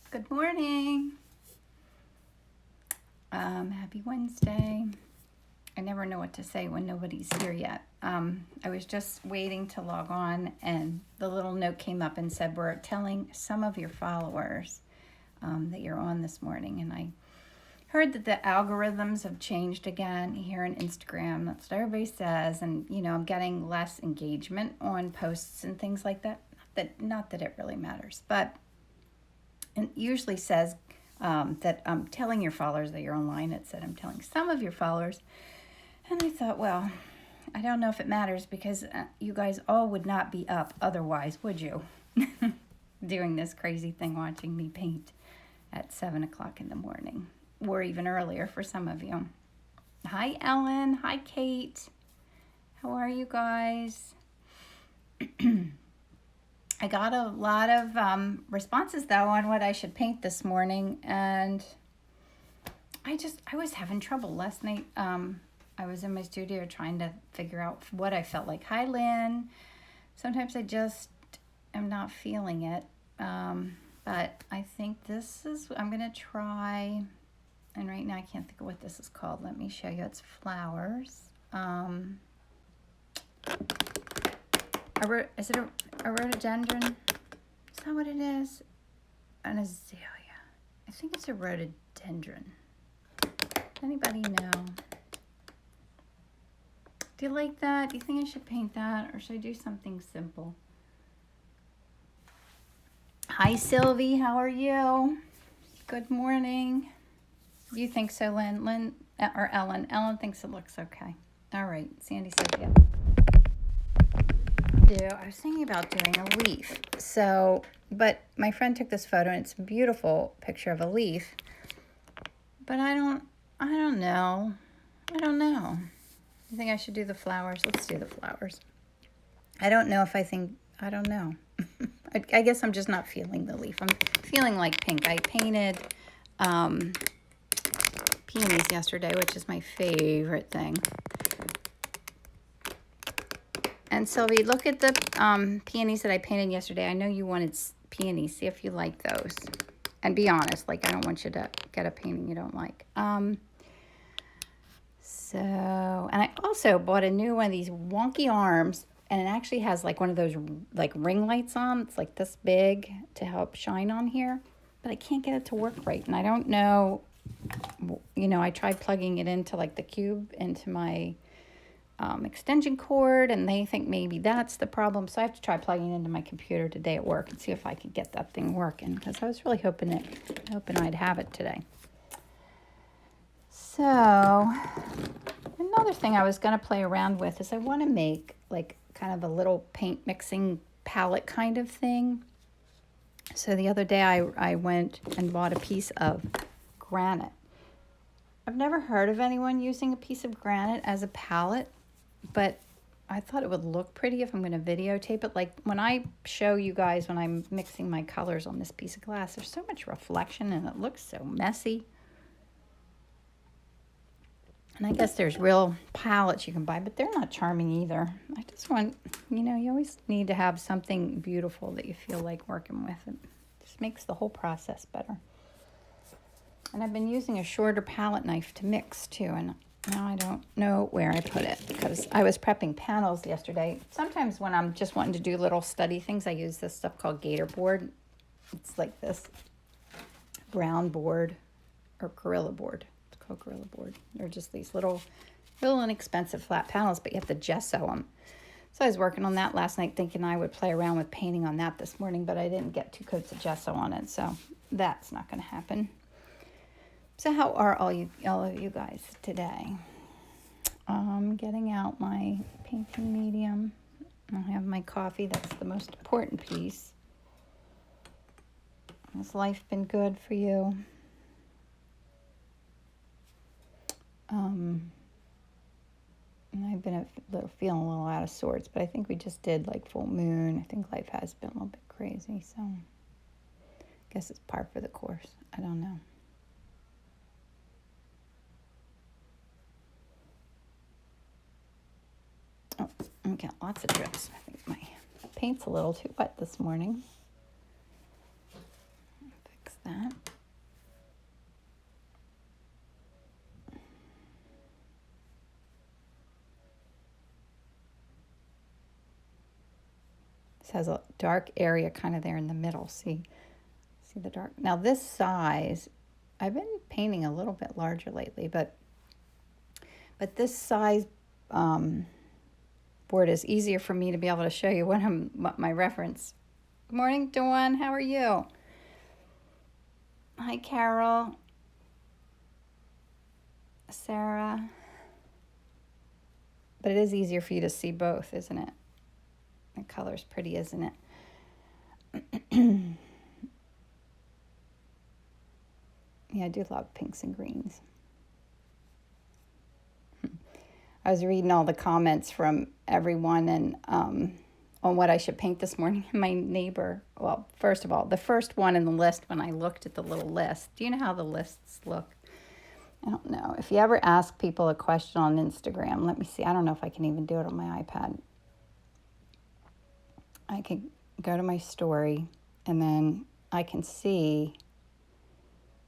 Good morning. Happy Wednesday. I never know what to say when nobody's here yet. I was just waiting to log on, and the little note came up and said, we're telling some of your followers that you're on this morning. And I heard that the algorithms have changed again here on Instagram. That's what everybody says. And, I'm getting less engagement on posts and things like that. Not that it really matters, but it usually says that I'm telling your followers that you're online. It said I'm telling some of your followers. And I thought, well, I don't know if it matters because you guys all would not be up otherwise, would you? Doing this crazy thing, watching me paint at 7 o'clock in the morning, or even earlier for some of you. Hi, Ellen. Hi, Kate. How are you guys? I got a lot of responses, though, on what I should paint this morning, and I was having trouble last night. I was in my studio trying to figure out what I felt like. Hi, Lynn. Sometimes I just am not feeling it, but I think I'm going to try, and right now I can't think of what this is called. Let me show you. It's flowers. Is it a rhododendron? Is that what it is? An azalea. I think it's a rhododendron. Anybody know? Do you like that? Do you think I should paint that, or should I do something simple? Hi, Sylvie. How are you? Good morning. You think so, Lynn? Lynn or Ellen? Ellen thinks it looks okay. All right. Sandy said yeah. I was thinking about doing a leaf. But my friend took this photo, and it's a beautiful picture of a leaf. But I don't know. You think I should do the flowers? Let's do the flowers. I don't know. I guess I'm just not feeling the leaf. I'm feeling like pink. I painted peonies yesterday, which is my favorite thing. And Sylvie, look at the peonies that I painted yesterday. I know you wanted peonies. See if you like those. And be honest. I don't want you to get a painting you don't like. And I also bought a new one of these wonky arms. And it actually has one of those ring lights on. It's this big to help shine on here. But I can't get it to work right. And I don't know. I tried plugging it into the cube into my extension cord, and they think maybe that's the problem. So I have to try plugging it into my computer today at work and see if I can get that thing working, because I was really hoping I'd have it today. So another thing I was going to play around with is I want to make kind of a little paint mixing palette kind of thing. So the other day I went and bought a piece of granite. I've never heard of anyone using a piece of granite as a palette, but I thought it would look pretty if I'm going to videotape it. When I show you guys when I'm mixing my colors on this piece of glass, there's so much reflection and it looks so messy. And I guess there's real palettes you can buy, but they're not charming either. I just want, you always need to have something beautiful that you feel like working with. It just makes the whole process better. And I've been using a shorter palette knife to mix too, and now I don't know where I put it because I was prepping panels yesterday. Sometimes when I'm just wanting to do little study things, I use this stuff called Gator board. It's like this brown board or Gorilla board. It's called Gorilla board. They're just these little inexpensive flat panels, but you have to gesso them. So I was working on that last night thinking I would play around with painting on that this morning, but I didn't get 2 coats of gesso on it, so that's not going to happen. So how are all of you guys today? I'm getting out my painting medium. I have my coffee. That's the most important piece. Has life been good for you? I've been feeling a little out of sorts, but I think we just did full moon. I think life has been a little bit crazy, so I guess it's par for the course. I don't know. Oh, I got lots of drips. I think my paint's a little too wet this morning. Fix that. This has a dark area kind of there in the middle. See the dark. Now this size, I've been painting a little bit larger lately, but this size board is easier for me to be able to show you what my reference. Good morning, Dawn. How are you? Hi, Carol. Sarah. But it is easier for you to see both, isn't it? The color's pretty, isn't it? Yeah, I do love pinks and greens. I was reading all the comments from everyone and on what I should paint this morning. My neighbor, well, first of all, the first one in the list when I looked at the little list. Do you know how the lists look? I don't know. If you ever ask people a question on Instagram, let me see. I don't know if I can even do it on my iPad. I can go to my story and then I can see,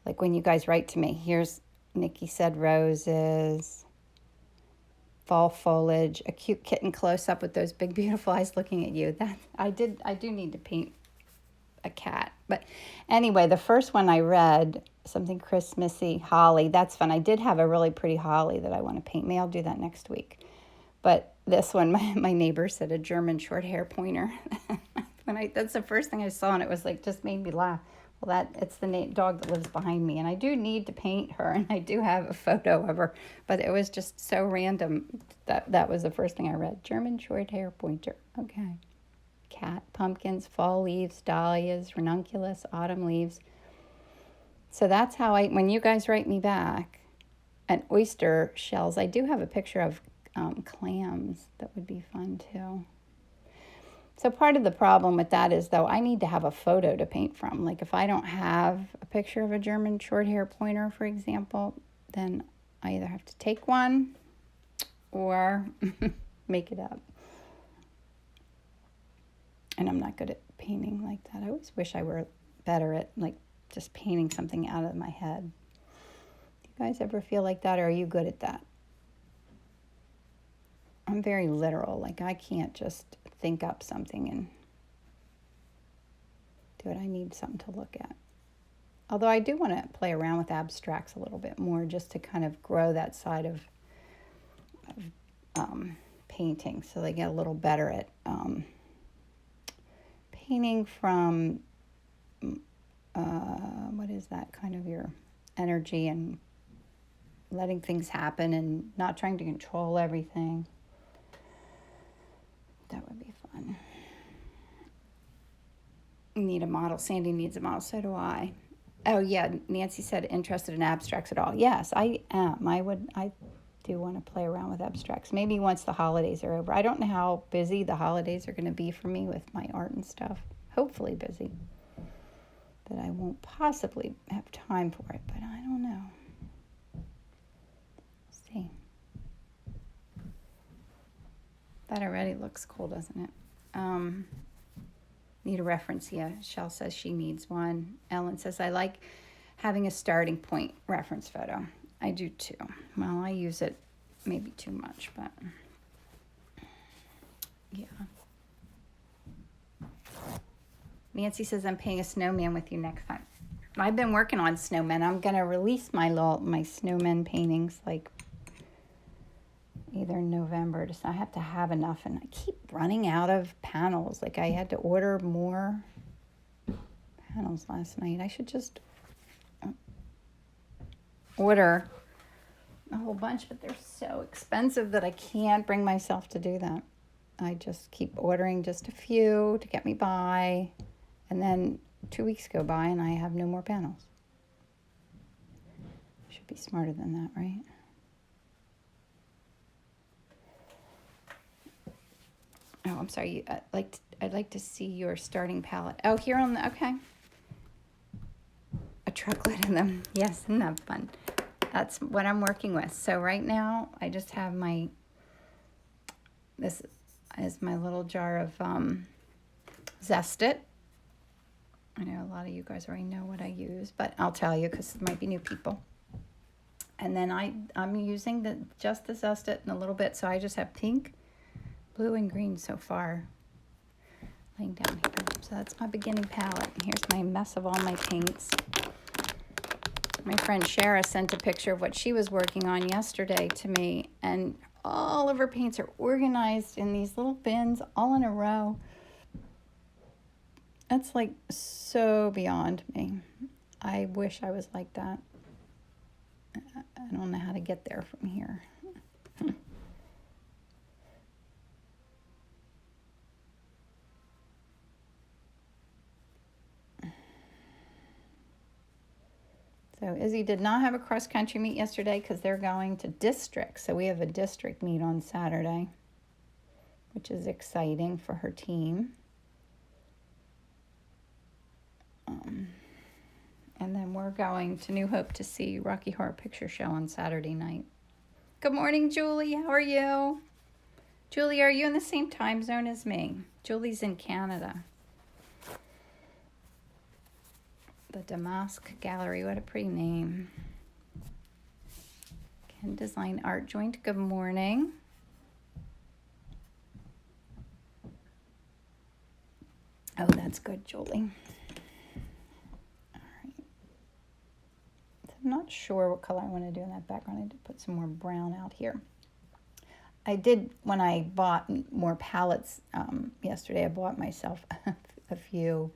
like when you guys write to me, here's Nikki said roses, fall foliage, a cute kitten close up with those big beautiful eyes looking at you. That I do need to paint a cat. But anyway, the first one I read, something Christmassy, holly, that's fun. I did have a really pretty holly that I want to paint. Maybe I'll do that next week. But this one, my neighbor said a German short hair pointer. That's the first thing I saw, and it was like, just made me laugh. Well, it's the dog that lives behind me, and I do need to paint her, and I do have a photo of her, but it was just so random that was the first thing I read. German short hair pointer. Okay. Cat, pumpkins, fall leaves, dahlias, ranunculus, autumn leaves. So that's how when you guys write me back, and oyster shells, I do have a picture of clams. That would be fun too. So part of the problem with that is, though, I need to have a photo to paint from. Like if I don't have a picture of a German short hair pointer, for example, then I either have to take one or make it up. And I'm not good at painting like that. I always wish I were better at like just painting something out of my head. Do you guys ever feel like that, or are you good at that? I'm very literal. Like I can't just think up something and do it. I need something to look at. Although I do want to play around with abstracts a little bit more, just to kind of grow that side of painting, so they get a little better at painting from what is that, kind of your energy and letting things happen and not trying to control everything. That would be fun. Need a model. Sandy needs a model. So do I. Oh yeah, Nancy said interested in abstracts at all. Yes, I am. I do want to play around with abstracts. Maybe once the holidays are over. I don't know how busy the holidays are going to be for me with my art and stuff. Hopefully busy. That I won't possibly have time for it, but I don't know. Let's see. That already looks cool, doesn't it? Need a reference. Yeah, Shell says she needs one. Ellen says, I like having a starting point reference photo. I do too. Well, I use it maybe too much, but yeah. Nancy says, I'm painting a snowman with you next time. I've been working on snowmen. I'm going to release my snowmen paintings like either November. I have to have enough, and I keep running out of panels. Like I had to order more panels last night. I should just order a whole bunch, but they're so expensive that I can't bring myself to do that. I just keep ordering just a few to get me by, and then 2 weeks go by and I have no more panels. Should be smarter than that, right? Oh, I'm sorry. I'd like to see your starting palette. Oh, here on the, okay. A truckload of them. Yes, isn't that fun? That's what I'm working with. So right now, I just have this is my little jar of Zest It. I know a lot of you guys already know what I use, but I'll tell you because it might be new people. And then I'm using just the Zest It and a little bit, so I just have pink, blue, and green so far. laying down here. So that's my beginning palette. And here's my mess of all my paints. My friend Shara sent a picture of what she was working on yesterday to me, and all of her paints are organized in these little bins all in a row. That's like so beyond me. I wish I was like that. I don't know how to get there from here. So Izzy did not have a cross-country meet yesterday because they're going to district. So we have a district meet on Saturday, which is exciting for her team. And then we're going to New Hope to see Rocky Horror Picture Show on Saturday night. Good morning, Julie. How are you? Julie, are you in the same time zone as me? Julie's in Canada. The Damask Gallery, what a pretty name. Ken Design Art Joint, good morning. Oh, that's good, Julie. All right. So I'm not sure what color I want to do in that background. I need to put some more brown out here. I did, when I bought more palettes yesterday, I bought myself a few,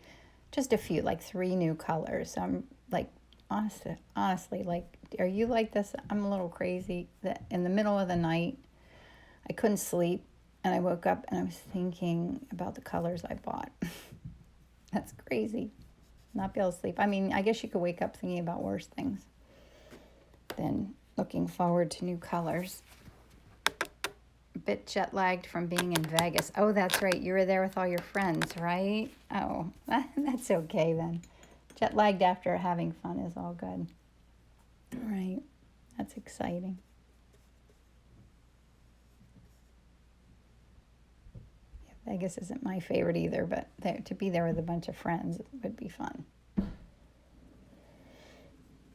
like 3 new colors. I'm like, honestly, like, are you like this? I'm a little crazy that in the middle of the night, I couldn't sleep, and I woke up and I was thinking about the colors I bought. That's crazy. Not be able to sleep. I mean, I guess you could wake up thinking about worse things than looking forward to new colors. A bit jet lagged from being in Vegas. Oh, that's right. You were there with all your friends, right? Oh, that's okay then. Jet lagged after having fun is all good. All right. That's exciting. Yeah, Vegas isn't my favorite either, but to be there with a bunch of friends would be fun.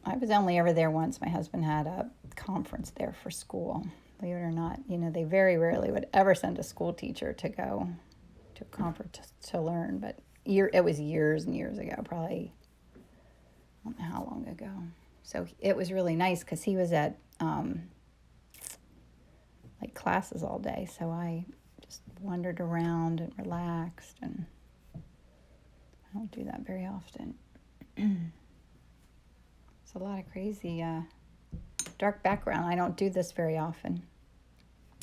I was only ever there once. My husband had a conference there for school. Believe it or not, they very rarely would ever send a school teacher to go to a conference to learn, but it was years and years ago, probably, I don't know how long ago. So it was really nice because he was at like classes all day, so I just wandered around and relaxed, and I don't do that very often. It's a lot of crazy dark background. I don't do this very often.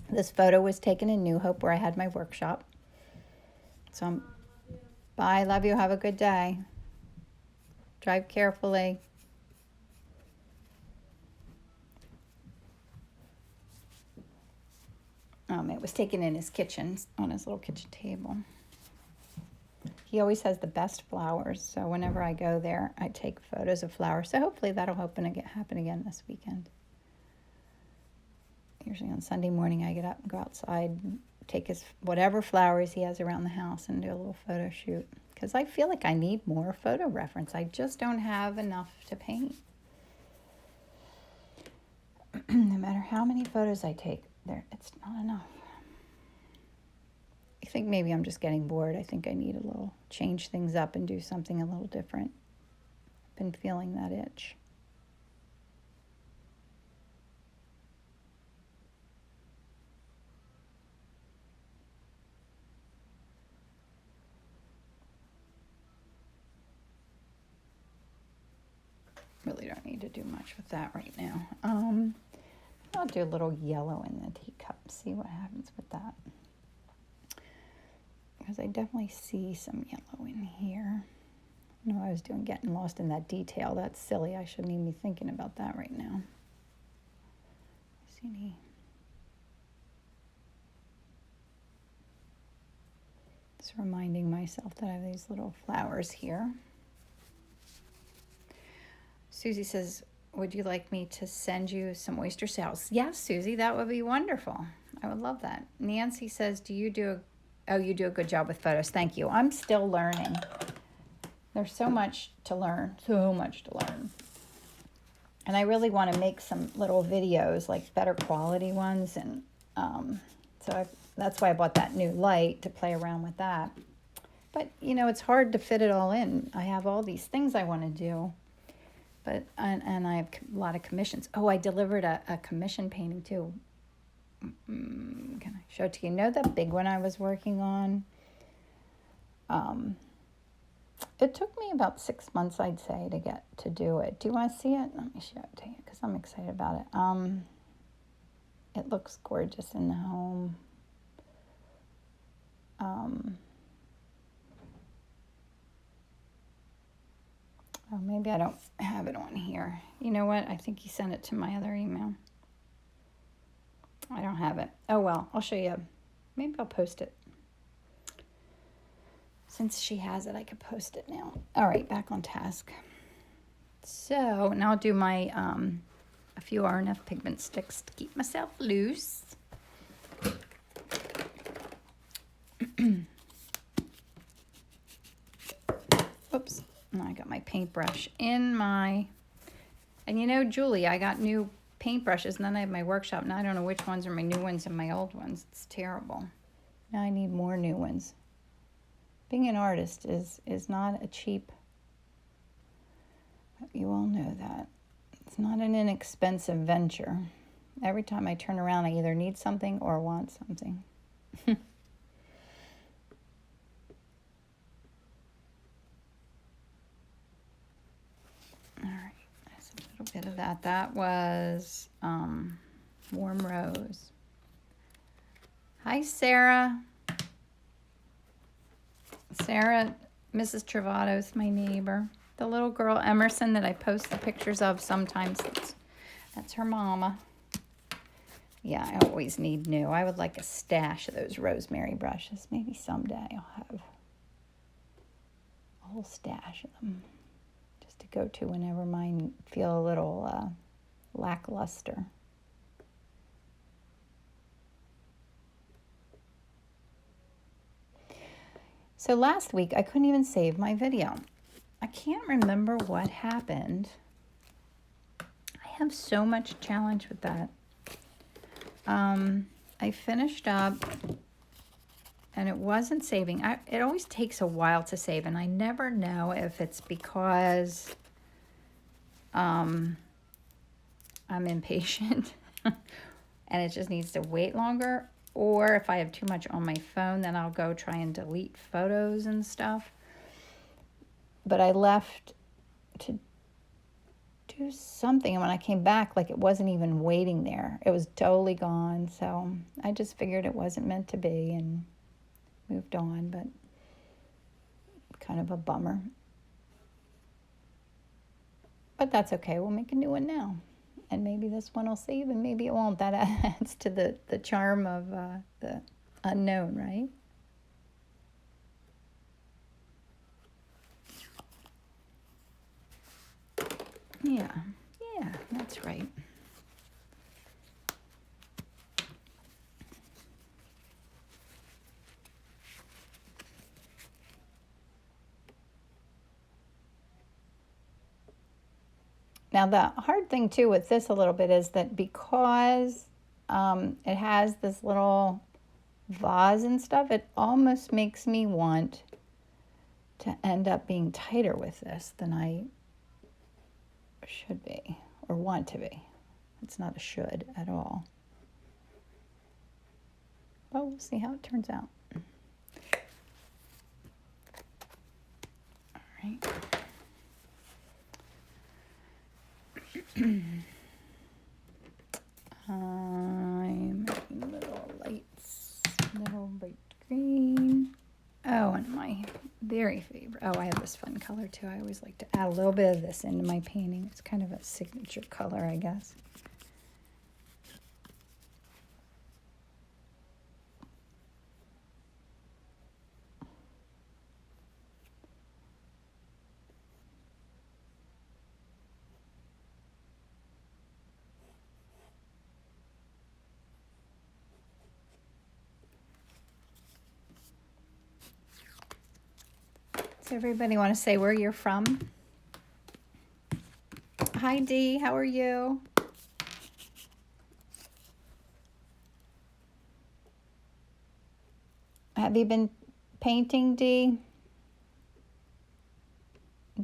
This photo was taken in New Hope where I had my workshop. So bye, love you, have a good day. Drive carefully. It was taken in his kitchen, on his little kitchen table. He always has the best flowers, so whenever I go there, I take photos of flowers. So hopefully that'll happen again this weekend. Usually on Sunday morning, I get up and go outside and take his whatever flowers he has around the house and do a little photo shoot. Because I feel like I need more photo reference. I just don't have enough to paint. No matter how many photos I take, it's not enough. I think maybe I'm just getting bored. I think I need a little change things up and do something a little different. I've been feeling that itch. Really don't need to do much with that right now. I'll do a little yellow in the teacup, see what happens with that. Because I definitely see some yellow in here. I know I was getting lost in that detail. That's silly. I shouldn't even be thinking about that right now. See any? Just reminding myself that I have these little flowers here. Susie says, would you like me to send you some oyster shells? Yes, Susie, that would be wonderful. I would love that. Nancy says, you do a good job with photos. Thank you. I'm still learning. There's so much to learn, And I really want to make some little videos, like better quality ones. And that's why I bought that new light, to play around with that. But, you know, it's hard to fit it all in. I have all these things I want to do. But, and I have a lot of commissions. Oh, I delivered a commission painting too. Can I show it to you? You know that big one I was working on? It took me about 6 months, I'd say, to get to do it. Do you want to see it? Let me show it to you because I'm excited about it. It looks gorgeous in the home. Oh, maybe I don't have it on here. You know what? I think he sent it to my other email. I don't have it. Oh, well, I'll show you. Maybe I'll post it. Since she has it, I could post it now. All right, back on task. So now I'll do my a few RNF pigment sticks to keep myself loose. Oops. I got my paintbrush in my, and you know, Julie, I got new paintbrushes and then I have my workshop. Now I don't know which ones are my new ones and my old ones. It's terrible. Now I need more new ones. Being an artist is not a cheap, you all know that. It's not an inexpensive venture. Every time I turn around, I either need something or want something. A little bit of that. That was Warm Rose. Hi, Sarah. Sarah, Mrs. Travato's my neighbor. The little girl, Emerson, that I post the pictures of sometimes. That's her mama. Yeah, I always need new. I would like a stash of those rosemary brushes. Maybe someday I'll have a whole stash of them. To go to whenever mine feel a little lackluster. So last week I couldn't even save my video. I can't remember what happened. I have so much challenge with that. I finished up and it wasn't saving. It always takes a while to save, and I never know if it's because I'm impatient and it just needs to wait longer, or if I have too much on my phone, then I'll go try and delete photos and stuff. But I left to do something, and when I came back, like, it wasn't even waiting there. It was totally gone, so I just figured it wasn't meant to be and moved on, but kind of a bummer. But that's okay. We'll make a new one now. And maybe this one will save and maybe it won't. That adds to the charm of the unknown, right? Yeah, that's right. Now, the hard thing, too, with this a little bit is that because it has this little vase and stuff, it almost makes me want to end up being tighter with this than I should be or want to be. It's not a should at all. But we'll see how it turns out. All right. I'm making little lights, little bright green. Oh, and my very favorite. Oh, I have this fun color too. I always like to add a little bit of this into my painting. It's kind of a signature color, I guess. Does everybody want to say where you're from? Hi, Dee. How are you? Have you been painting, Dee?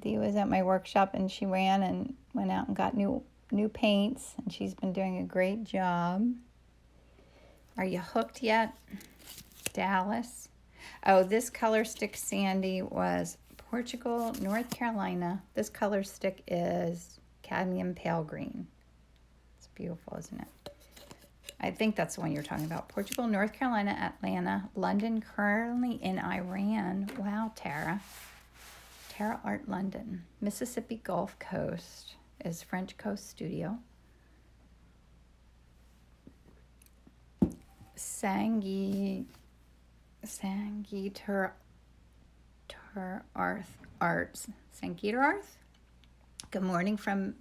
Dee was at my workshop and she ran and went out and got new paints, and she's been doing a great job. Are you hooked yet, Dallas? Oh, this color stick, Sandy, was Portugal, North Carolina. This color stick is cadmium pale green. It's beautiful, isn't it? I think that's the one you're talking about. Portugal, North Carolina, Atlanta, London, currently in Iran. Wow, Tara. Tara Art London. Mississippi Gulf Coast is French Coast Studio. Sangeeter Arts. Sangeeter Arts? Good morning from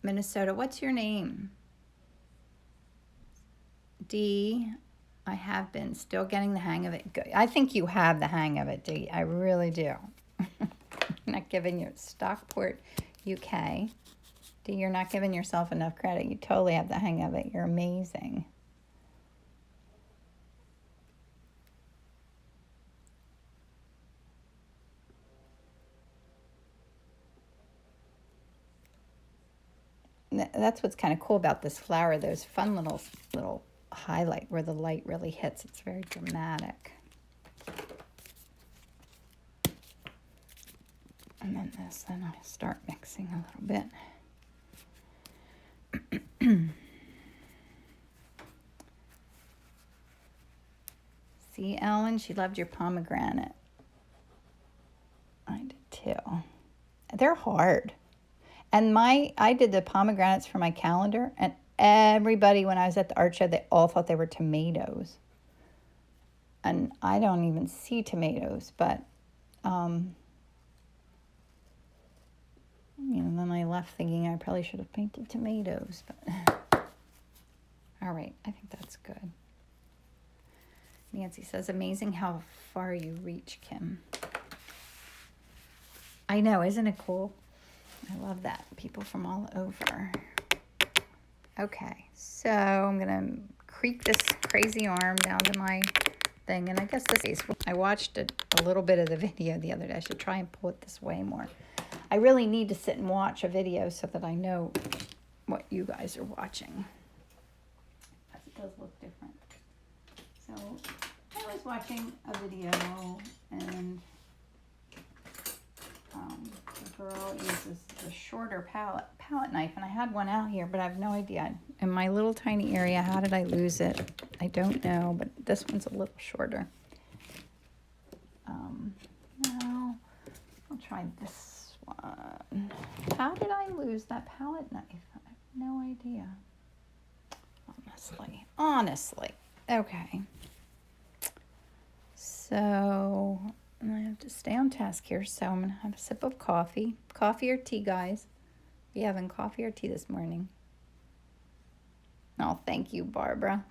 Minnesota. What's your name? Dee, I have been still getting the hang of it. Good. I think you have the hang of it, Dee. I really do. Not giving you Stockport, UK. Dee, you're not giving yourself enough credit. You totally have the hang of it. You're amazing. That's what's kind of cool about this flower. Those fun little highlight where the light really hits. It's very dramatic. And then this, then I'll start mixing a little bit. See, Ellen, she loved your pomegranate. I did too. They're hard. And I did the pomegranates for my calendar, and everybody, when I was at the art show, they all thought they were tomatoes. And I don't even see tomatoes, but, then I left thinking I probably should have painted tomatoes, but all right, I think that's good. Nancy says, amazing how far you reach, Kim. I know, isn't it cool? I love that. People from all over. Okay, so I'm going to creep this crazy arm down to my thing. And I guess this is, I watched a little bit of the video the other day. I should try and pull it this way more. I really need to sit and watch a video so that I know what you guys are watching. It does look different. So I was watching a video, and the girl uses the shorter palette knife, and I had one out here, but I have no idea. In my little tiny area, how did I lose it? I don't know, but this one's a little shorter. Now I'll try this one. How did I lose that palette knife? I have no idea. Honestly. Okay. So I have to stay on task here, so I'm going to have a sip of coffee. Coffee or tea, guys? Are you having coffee or tea this morning? Oh, thank you, Barbara.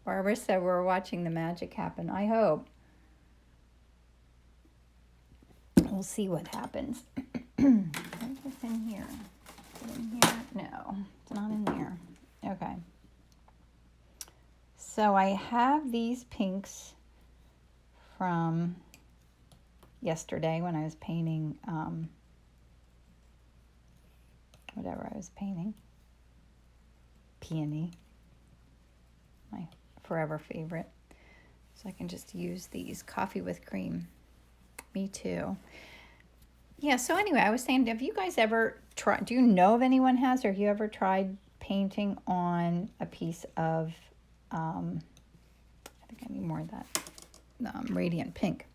Barbara said we're watching the magic happen. I hope. We'll see what happens. What's this in here? Is it in here? No, it's not in there. Okay. So I have these pinks from yesterday when I was painting whatever I was painting. Peony. My forever favorite. So I can just use these. Coffee with cream. Me too. Yeah, so anyway, I was saying, have you guys ever tried, do you know if anyone has, or have you ever tried painting on a piece of, I think I need more of that, radiant pink.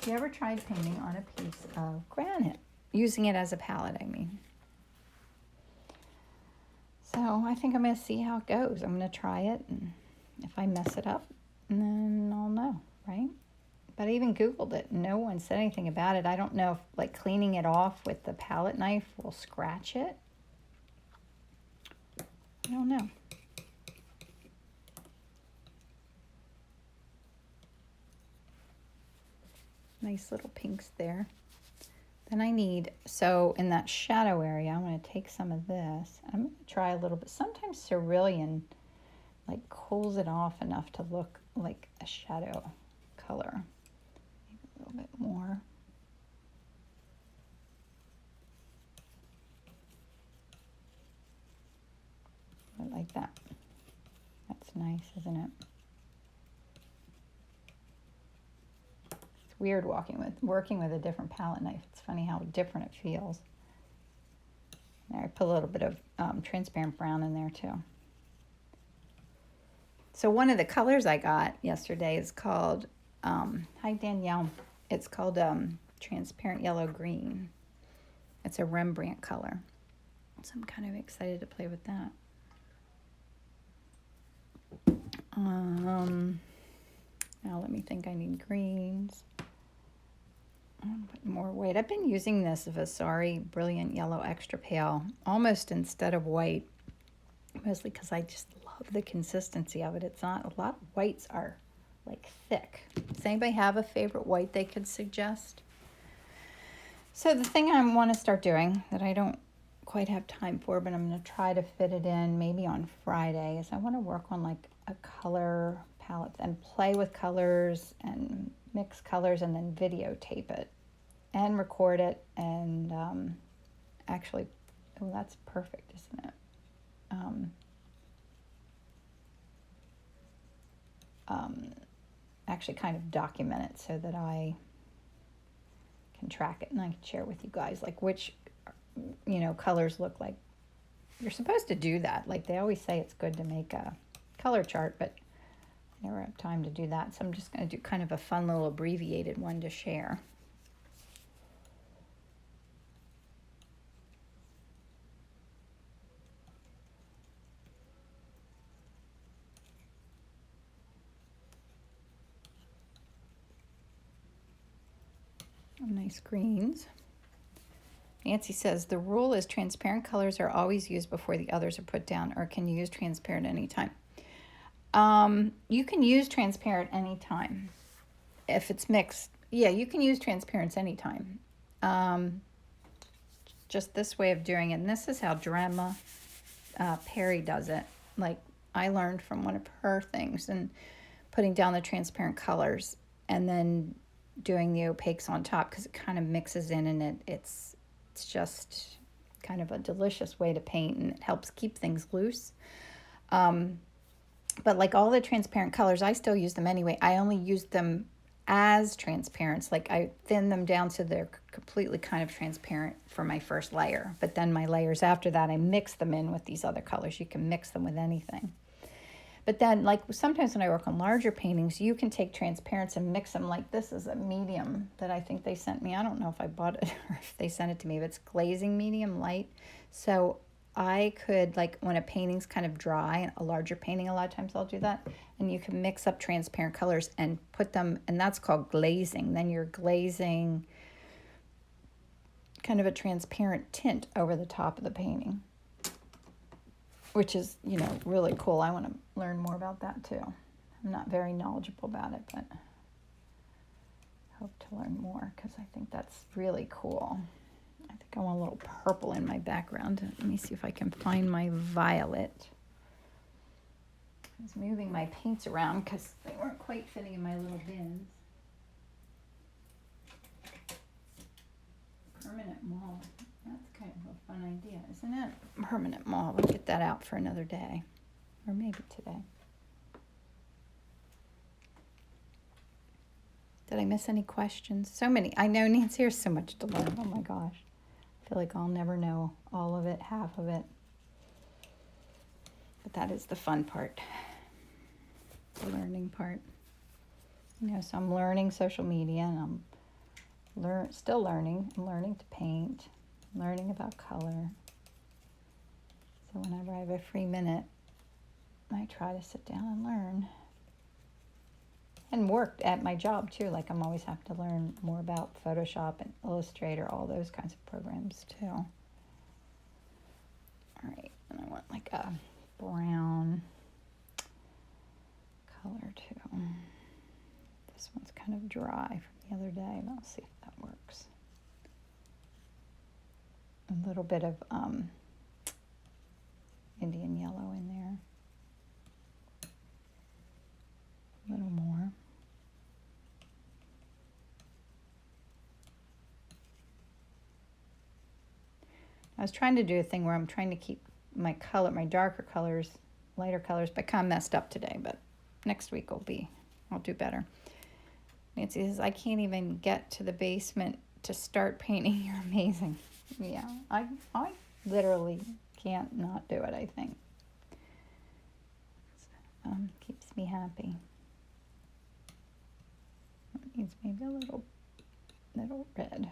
Have you ever tried painting on a piece of granite? Using it as a palette, I mean. So I think I'm going to see how it goes. I'm going to try it, and if I mess it up, then I'll know, right? But I even Googled it. No one said anything about it. I don't know if, like, cleaning it off with the palette knife will scratch it. I don't know. Nice little pinks there. Then I need, so in that shadow area, I'm going to take some of this. I'm going to try a little bit. Sometimes cerulean, like, cools it off enough to look like a shadow color. Maybe a little bit more. like that. That's nice, isn't it? It's weird working with a different palette knife. It's funny how different it feels. There, I put a little bit of transparent brown in there too. So one of the colors I got yesterday is called, hi Danielle, it's called transparent yellow green. It's a Rembrandt color. So I'm kind of excited to play with that. Now let me think, I need greens. Put more white. I've been using this Vasari Brilliant Yellow Extra Pale almost instead of white, mostly because I just love the consistency of it. It's not, a lot of whites are like thick. Does anybody have a favorite white they could suggest? So the thing I want to start doing that I don't quite have time for, but I'm going to try to fit it in maybe on Friday, is I want to work on like a color palette and play with colors and mix colors and then videotape it and record it and actually, oh, that's perfect, isn't it? Actually kind of document it so that I can track it and I can share with you guys like which, colors look like. You're supposed to do that. Like they always say it's good to make a color chart, but I never have time to do that. So I'm just going to do kind of a fun little abbreviated one to share. Nice greens. Nancy says, the rule is transparent colors are always used before the others are put down, or can you use transparent anytime? You can use transparent anytime. If it's mixed, yeah, you can use transparents anytime. Just this way of doing it, and this is how Drema Perry does it. Like, I learned from one of her things, and putting down the transparent colors, and then doing the opaques on top, because it kind of mixes in, and it's just kind of a delicious way to paint, and it helps keep things loose. But like all the transparent colors, I still use them anyway. I only use them as transparents. Like I thin them down so they're completely kind of transparent for my first layer. But then my layers after that, I mix them in with these other colors. You can mix them with anything. But then, like, sometimes when I work on larger paintings, you can take transparents and mix them. Like, this is a medium that I think they sent me. I don't know if I bought it or if they sent it to me, but it's Glazing Medium Light. So I could, like, when a painting's kind of dry, a larger painting, a lot of times I'll do that, and you can mix up transparent colors and put them, and that's called glazing. Then you're glazing kind of a transparent tint over the top of the painting, which is, really cool. I want to learn more about that too. I'm not very knowledgeable about it, but hope to learn more because I think that's really cool. I think I want a little purple in my background. Let me see if I can find my violet. I was moving my paints around because they weren't quite fitting in my little bins. Permanent mauve. That's kind of a fun idea, isn't it? Permanent mauve. I'll get that out for another day. Or maybe today. Did I miss any questions? So many. I know, Nancy, there's so much to learn. Oh my gosh. I feel like I'll never know all of it, half of it. But that is the fun part. The learning part. So I'm learning social media and I'm still learning. I'm learning to paint. Learning about color. So whenever I have a free minute, I try to sit down and learn. And work at my job too. Like I'm always having to learn more about Photoshop and Illustrator, all those kinds of programs too. All right, and I want like a brown color too. This one's kind of dry from the other day, but I'll see if that works. A little bit of Indian yellow in there. A little more. I was trying to do a thing where I'm trying to keep my darker colors lighter colors, but kind of messed up today, but next week I'll do better. Nancy says, I can't even get to the basement to start painting. You're amazing. Yeah, I literally can't not do it, I think. Keeps me happy. It needs maybe a little red.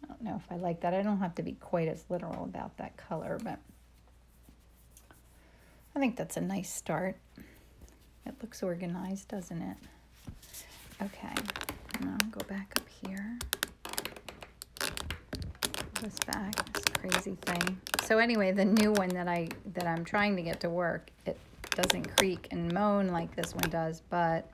I don't know if I like that. I don't have to be quite as literal about that color, but I think that's a nice start. It looks organized, doesn't it? Okay, and I'll go back up here. This back, this crazy thing. So anyway, the new one that I'm trying to get to work, it doesn't creak and moan like this one does, but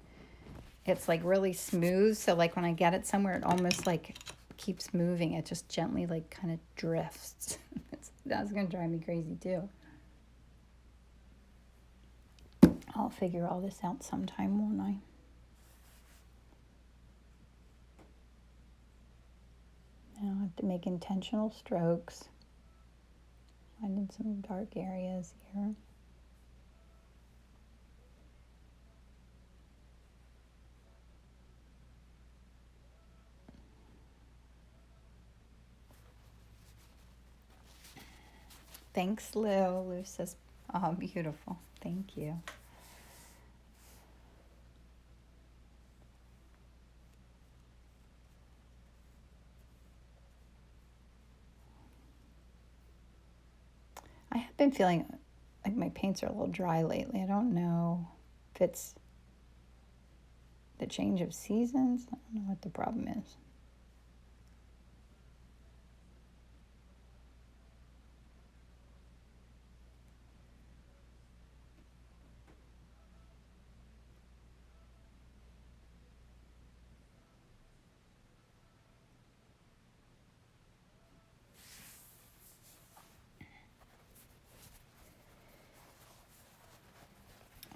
it's like really smooth. So like when I get it somewhere, it almost like keeps moving. It just gently like kind of drifts. That's gonna drive me crazy too. I'll figure all this out sometime, won't I? Now I have to make intentional strokes. Finding some dark areas here. Thanks, Lou. Lou says, oh, beautiful. Thank you. I have been feeling like my paints are a little dry lately. I don't know if it's the change of seasons. I don't know what the problem is.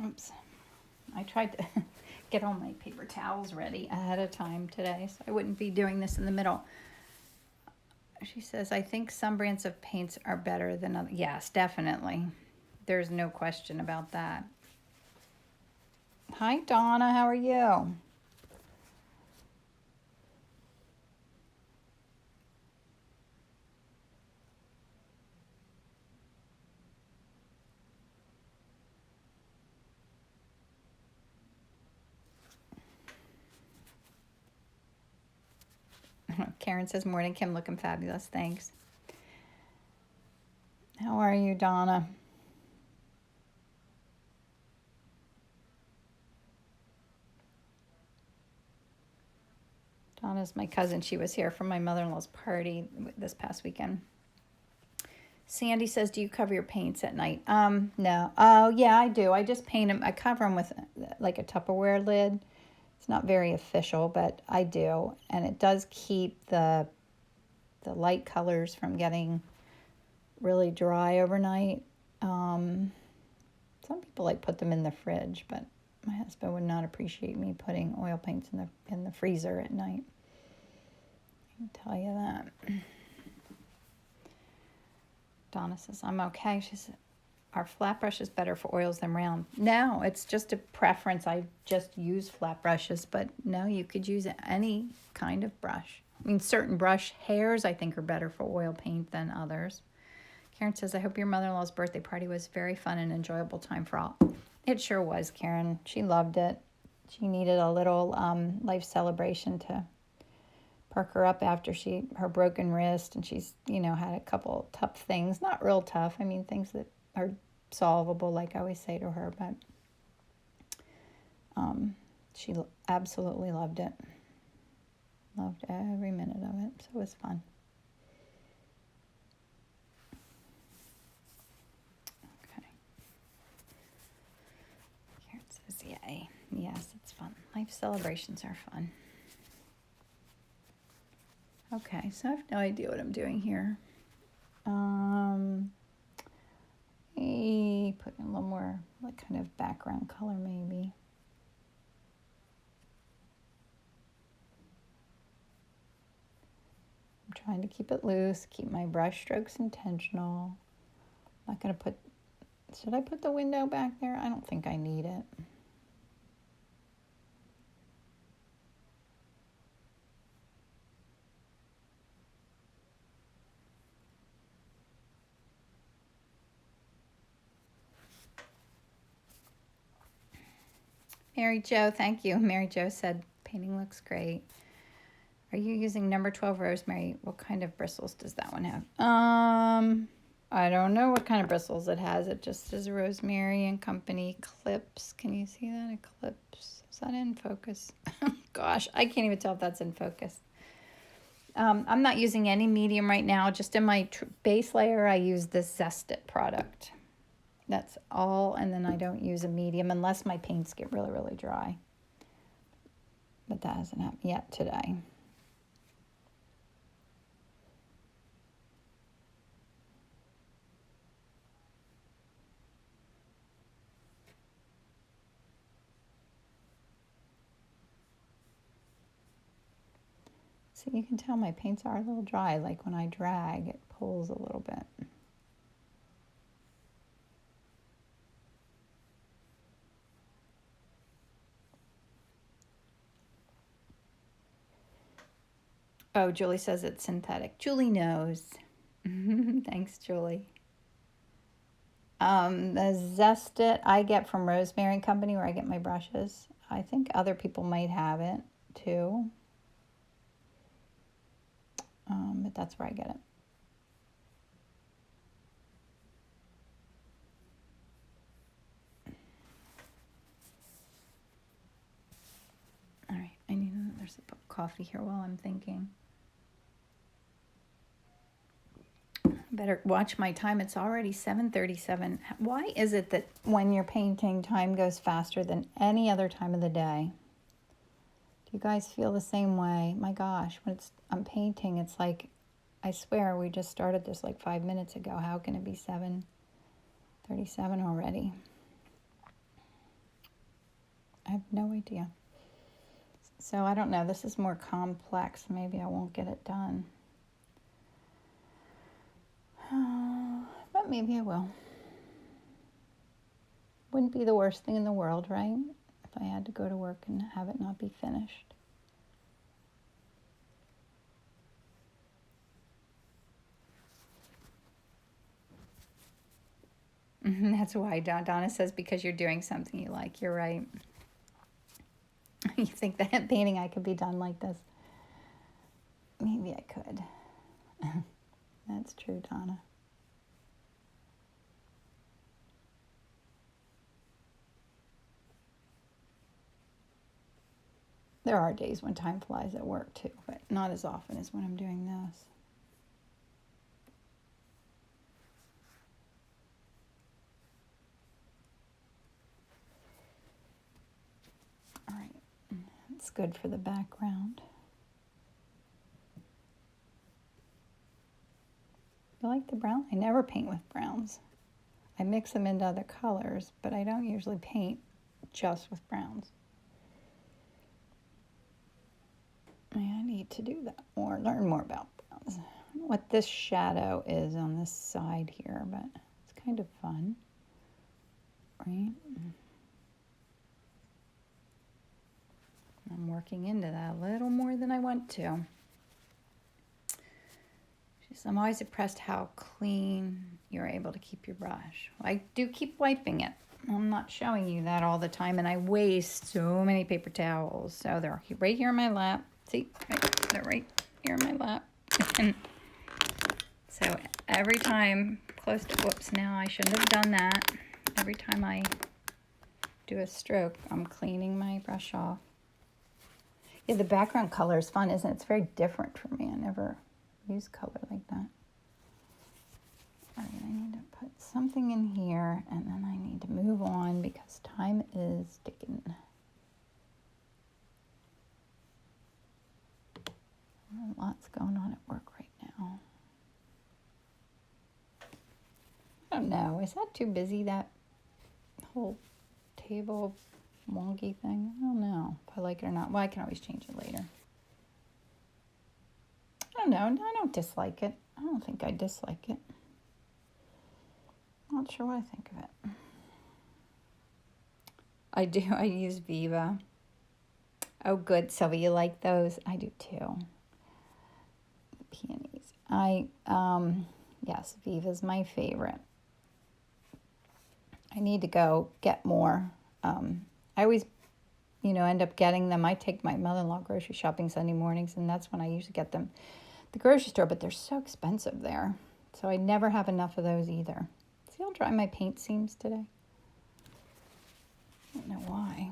Oops. I tried to get all my paper towels ready ahead of time today, so I wouldn't be doing this in the middle. She says, I think some brands of paints are better than others. Yes, definitely. There's no question about that. Hi, Donna. How are you? Karen says, morning, Kim, looking fabulous. Thanks. How are you, Donna? Donna's my cousin. She was here for my mother-in-law's party this past weekend. Sandy says, do you cover your paints at night? No. Oh, yeah, I do. I just paint them. I cover them with like a Tupperware lid. It's not very official, but I do. And it does keep the light colors from getting really dry overnight. Some people like put them in the fridge, but my husband would not appreciate me putting oil paints in the freezer at night. I can tell you that. Donna says, I'm okay. She said, our flat brush is better for oils than round. No, it's just a preference. I just use flat brushes, but no, you could use any kind of brush. I mean, certain brush hairs I think are better for oil paint than others. Karen says, I hope your mother-in-law's birthday party was very fun and enjoyable time for all. It sure was, Karen. She loved it. She needed a little life celebration to perk her up after her broken wrist, and she's, had a couple tough things. Not real tough. I mean, things that are solvable, like I always say to her, but she absolutely loved it. Loved every minute of it, so it was fun. Okay. Here it says, yay. Yes, it's fun. Life celebrations are fun. Okay, so I have no idea what I'm doing here. Put in a little more, like, kind of background color, maybe. I'm trying to keep it loose, keep my brush strokes intentional. I'm not going to put, should I put the window back there? I don't think I need it. Mary Jo, thank you. Mary Jo said, painting looks great. Are you using number 12 rosemary? What kind of bristles does that one have? I don't know what kind of bristles it has. It just says Rosemary and Company clips. Can you see that? Eclipse. Is that in focus? Gosh, I can't even tell if that's in focus. I'm not using any medium right now. Just in my base layer, I use the Zest It product. That's all, and then I don't use a medium unless my paints get really, really dry. But that hasn't happened yet today. So you can tell my paints are a little dry, like when I drag, it pulls a little bit. Oh, Julie says it's synthetic. Julie knows. Thanks, Julie. The Zest It I get from Rosemary and Company, where I get my brushes. I think other people might have it too. But that's where I get it. All right, I need another sip of coffee here while I'm thinking. Better watch my time. It's already 7:37. Why is it that when you're painting, time goes faster than any other time of the day? Do you guys feel the same way? My gosh, when I'm painting, it's like, I swear we just started this like 5 minutes ago. How can it be 7:37 already? I have no idea. So I don't know. This is more complex. Maybe I won't get it done. But maybe I will. Wouldn't be the worst thing in the world, right? If I had to go to work and have it not be finished. That's why Donna says, because you're doing something you like. You're right. You think that painting I could be done like this? Maybe I could. That's true, Donna. There are days when time flies at work too, but not as often as when I'm doing this. All right, it's good for the background. I like the brown. I never paint with browns. I mix them into other colors, but I don't usually paint just with browns. I need to do that more, learn more about browns. I don't know what this shadow is on this side here, but it's kind of fun, right? I'm working into that a little more than I want to. I'm always impressed how clean you're able to keep your brush. I do keep wiping it. I'm not showing you that all the time, and I waste so many paper towels. So they're right here in my lap. See, they're right here in my lap. And so every time, close to, whoops, now I shouldn't have done that. Every time I do a stroke, I'm cleaning my brush off. Yeah, the background color is fun, isn't it? It's very different for me. I never use color like that. All right, I need to put something in here, and then I need to move on because time is ticking. Lots going on at work right now. I don't know. Is that too busy, that whole table wonky thing? I don't know if I like it or not. Well, I can always change it later. I don't know. I don't dislike it. I don't think I dislike it. Not sure what I think of it. I do. I use Viva. Oh, good, Sylvia. You like those? I do too. The peonies. Yes, Viva's my favorite. I need to go get more. I always, end up getting them. I take my mother-in-law grocery shopping Sunday mornings, and that's when I usually get them at the grocery store, but they're so expensive there. So I never have enough of those either. See how dry my paint seems today? I don't know why.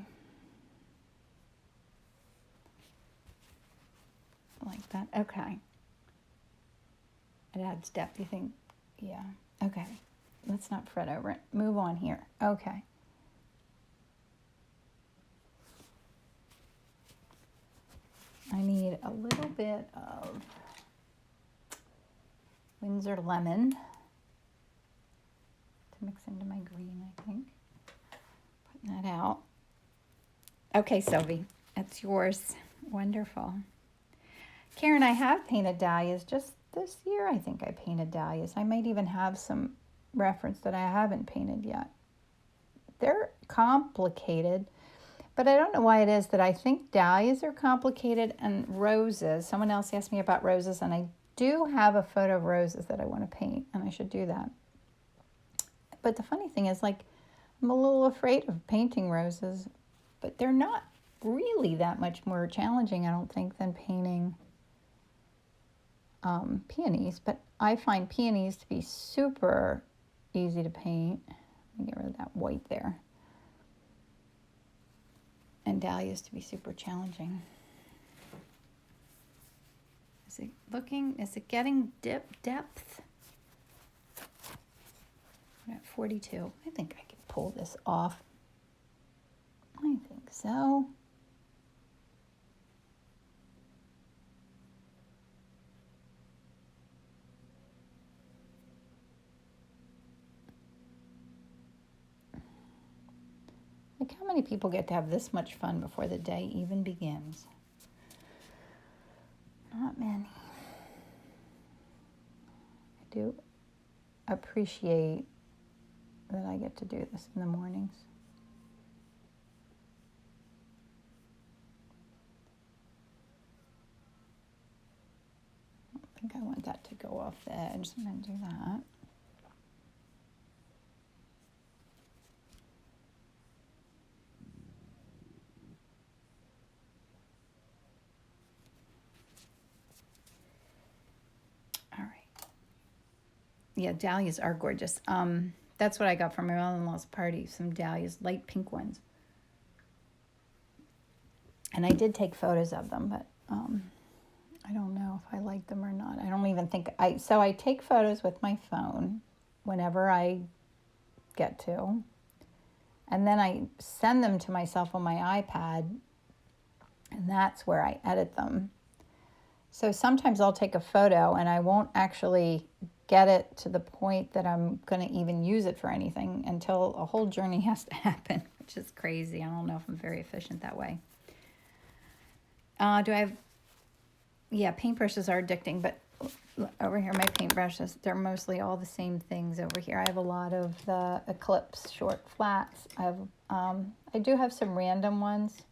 Like that. Okay. It adds depth, you think? Yeah. Okay. Let's not fret over it. Move on here. Okay. I need a little bit of Windsor lemon to mix into my green, I think. Putting that out. Okay, Sylvie, it's yours. Wonderful. Karen, I have painted dahlias just this year. I think I painted dahlias. I might even have some reference that I haven't painted yet. They're complicated, but I don't know why it is that I think dahlias are complicated and roses. Someone else asked me about roses, and I do have a photo of roses that I want to paint, and I should do that. But the funny thing is, I'm a little afraid of painting roses, but they're not really that much more challenging, I don't think, than painting peonies. But I find peonies to be super easy to paint. Let me get rid of that white there. And dahlias to be super challenging. Is it getting depth? I'm at 42. I think I can pull this off. I think so. Like, how many people get to have this much fun before the day even begins? Not many. I do appreciate that I get to do this in the mornings. I think I want that to go off the edge, so I'm going to do that. All right. Yeah, dahlias are gorgeous. That's what I got from my mother-in-law's party, some dahlias, light pink ones. And I did take photos of them, but I don't know if I like them or not. I don't even think so I take photos with my phone whenever I get to. And then I send them to myself on my iPad, and that's where I edit them. So sometimes I'll take a photo and I won't actually get it to the point that I'm going to even use it for anything until a whole journey has to happen, which is crazy. I don't know if I'm very efficient that way. Yeah, paintbrushes are addicting, but over here, my paintbrushes, they're mostly all the same things over here. I have a lot of the Eclipse short flats. I do have some random ones.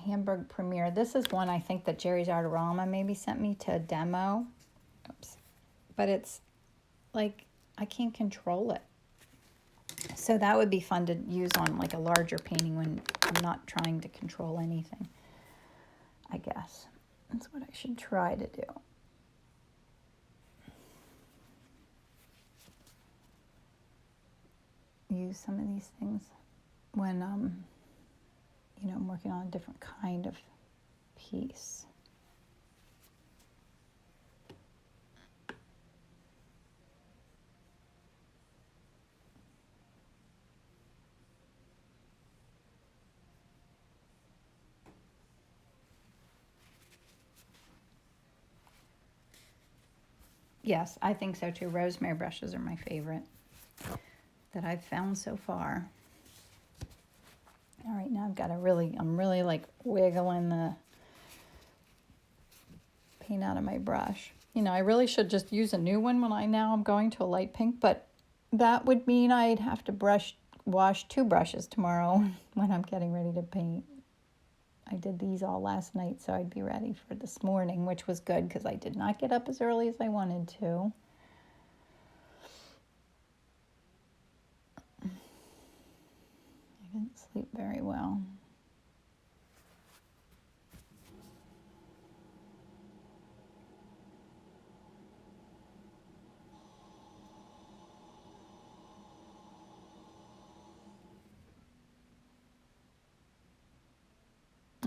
Hamburg Premier. This is one I think that Jerry's Artorama maybe sent me to demo. Oops. But it's like, I can't control it. So that would be fun to use on like a larger painting when I'm not trying to control anything, I guess. That's what I should try to do. Use some of these things when I'm working on a different kind of piece. Yes, I think so too. Rosemary brushes are my favorite that I've found so far. All right, now I'm really like wiggling the paint out of my brush. You know, I really should just use a new one when I'm going to a light pink, but that would mean I'd have to wash 2 brushes tomorrow when I'm getting ready to paint. I did these all last night, so I'd be ready for this morning, which was good because I did not get up as early as I wanted to. I didn't sleep very well.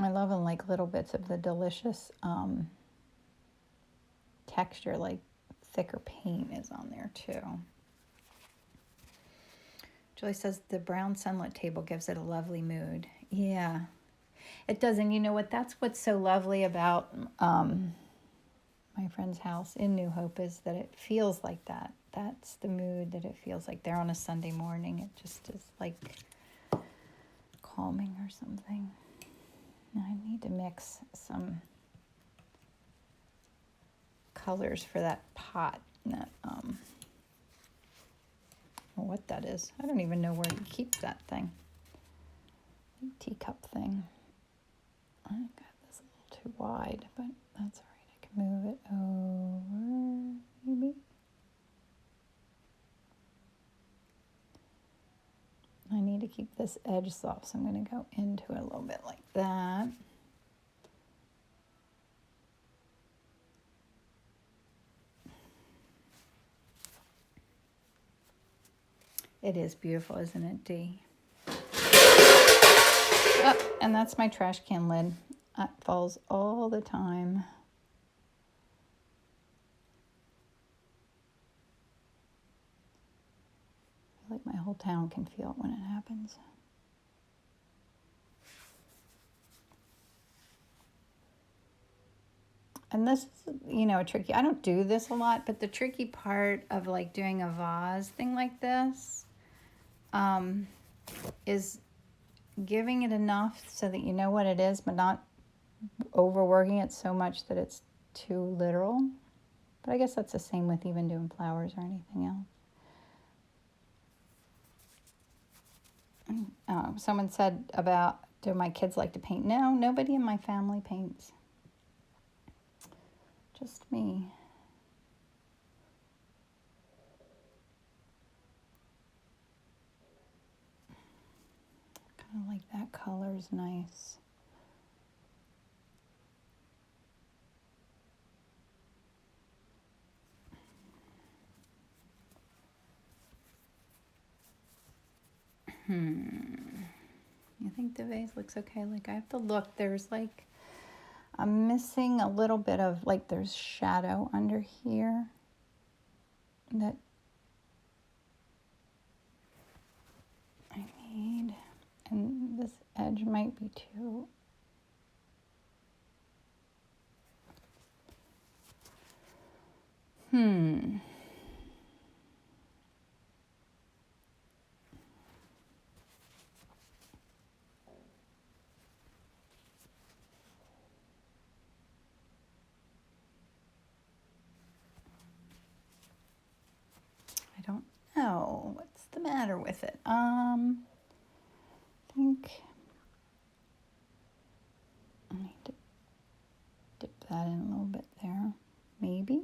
I love them like little bits of the delicious texture, like thicker paint is on there too. Julie says the brown sunlit table gives it a lovely mood. Yeah, it does. And you know what? That's what's so lovely about my friend's house in New Hope is that it feels like that. That's the mood that it feels like there on a Sunday morning. It just is like calming or something. Now I need to mix some colors for that pot. That what that is. I don't even know where to keep that thing. Teacup thing. I got this a little too wide, but that's all right. I can move it over, maybe. I need to keep this edge soft, so I'm going to go into it a little bit like that. It is beautiful, isn't it, Dee? Oh, and that's my trash can lid. It falls all the time. I feel like my whole town can feel it when it happens. And this is, you know, tricky. I don't do this a lot, but the tricky part of like doing a vase thing like this is giving it enough so that you know what it is, but not overworking it so much that it's too literal. But I guess that's the same with even doing flowers or anything else. Someone said about, do my kids like to paint? No, nobody in my family paints. Just me. Kind of like that color's nice. You think the vase looks okay? Like I have to look. There's like, I'm missing a little bit of like there's shadow under here that I need. And this edge might be too. I don't know. What's the matter with it? I think I need to dip that in a little bit there. Maybe.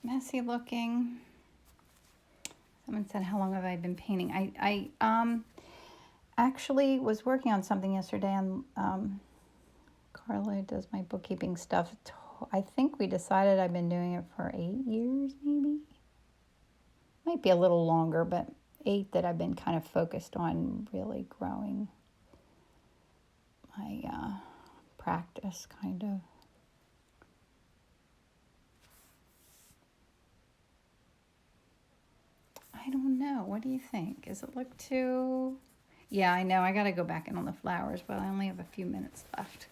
Messy looking. Someone said, how long have I been painting? I actually was working on something yesterday, and Carla does my bookkeeping stuff. I think we decided I've been doing it for 8 years, maybe. Might be a little longer, but 8 that I've been kind of focused on really growing my practice, kind of. I don't know. What do you think? Does it look too... Yeah, I know. I got to go back in on the flowers, but I only have a few minutes left.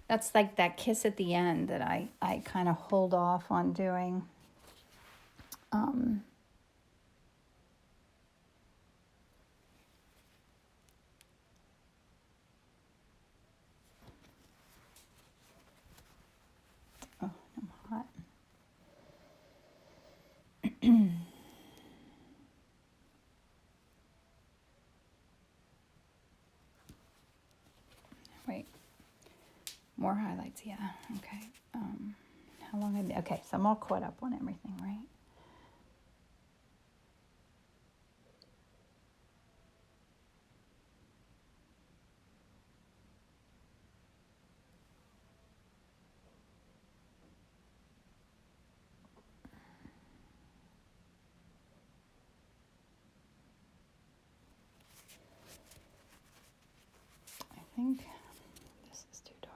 That's like that kiss at the end that I kind of hold off on doing. More highlights, yeah. Okay. How long I been? Okay, so I'm all caught up on everything, right? I think this is too dark.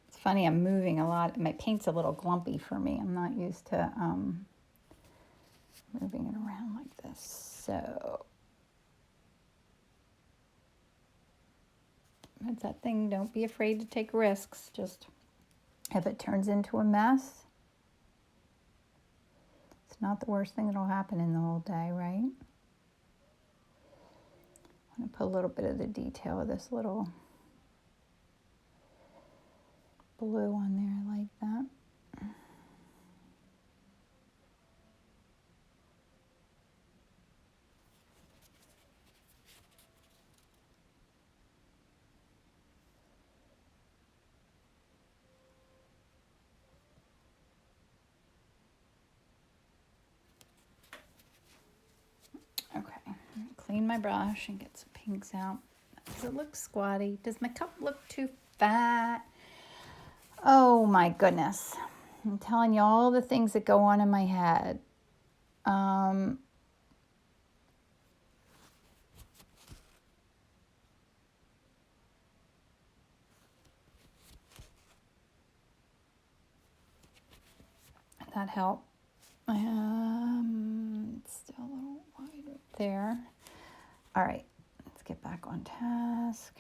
It's funny, I'm moving a lot. My paint's a little glumpy for me. I'm not used to moving it around like this. So that's that thing. Don't be afraid to take risks. Just if it turns into a mess, it's not the worst thing that'll happen in the whole day, right? I'm going to put a little bit of the detail of this little blue on there like that. Okay, clean my brush and get some pinks out. Does it look squatty? Does my cup look too fat? Oh my goodness. I'm telling you all the things that go on in my head. That help. It's still a little wide right there. All right, let's get back on task.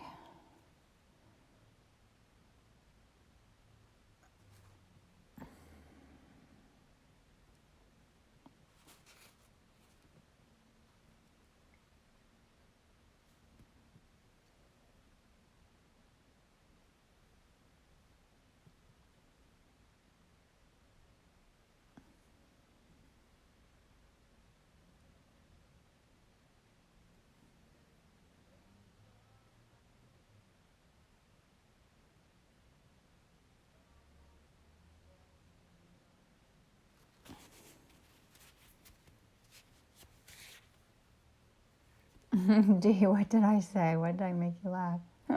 Gee, what did I say? What did I make you laugh? Need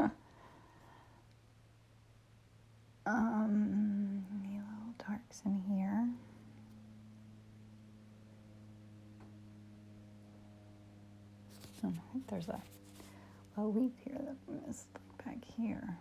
a little darks in here. Oh, there's a leaf here that I missed back here.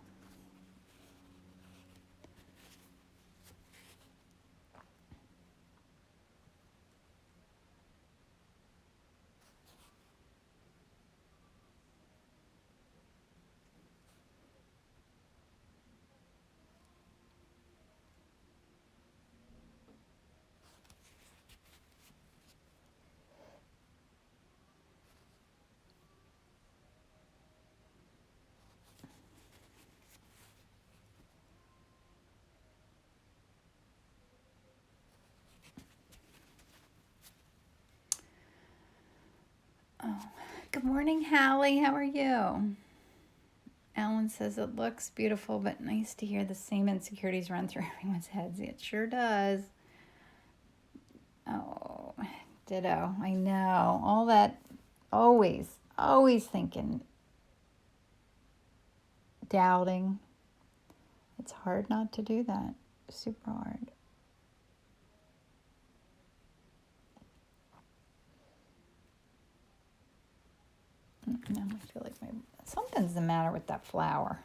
Oh, good morning, Hallie. How are you? Alan says it looks beautiful, but nice to hear the same insecurities run through everyone's heads. It sure does. Oh, ditto. I know. All that, always thinking, doubting. It's hard not to do that. Super hard. Now I feel like something's the matter with that flower.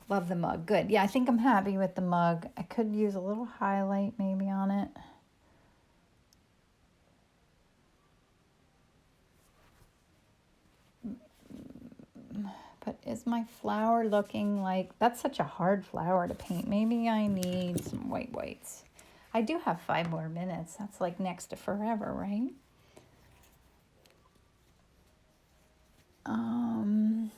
Love the mug. Good. Yeah, I think I'm happy with the mug. I could use a little highlight maybe on it. But is my flower looking like... That's such a hard flower to paint. Maybe I need some whites. I do have 5 more minutes. That's like next to forever, right? And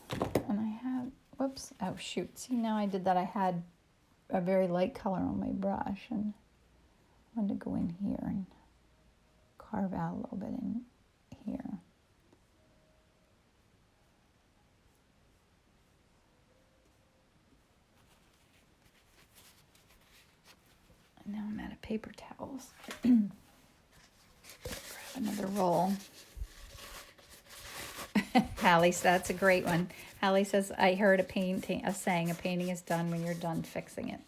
I have... Whoops. Oh, shoot. See, now I did that. I had a very light color on my brush. And I wanted to go in here and carve out a little bit in here. And now I'm out of paper towels. Grab another roll. Hallie, that's a great one. Hallie says, I heard a saying, a painting is done when you're done fixing it.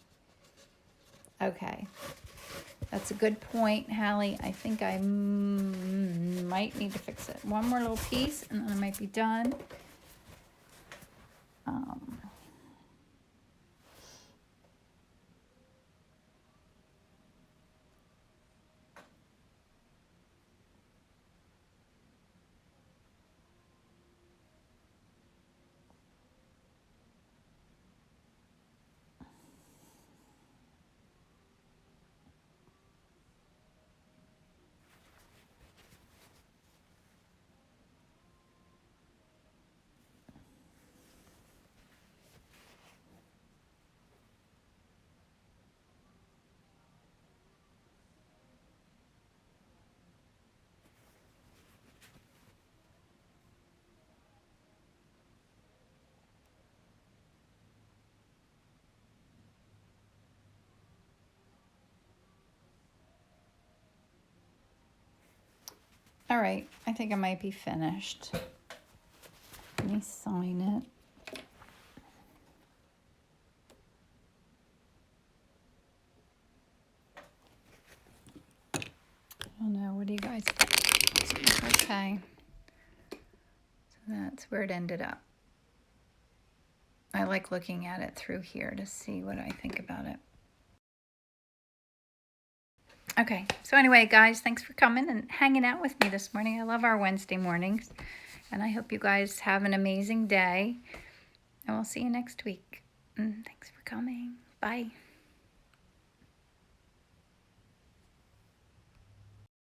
Okay. That's a good point, Hallie. I think I might need to fix it. One more little piece, and then I might be done. All right, I think I might be finished. Let me sign it. I don't know, what do you guys think? Okay, so that's where it ended up. I like looking at it through here to see what I think about it. Okay, so anyway, guys, thanks for coming and hanging out with me this morning. I love our Wednesday mornings, and I hope you guys have an amazing day, and we'll see you next week. Thanks for coming. Bye.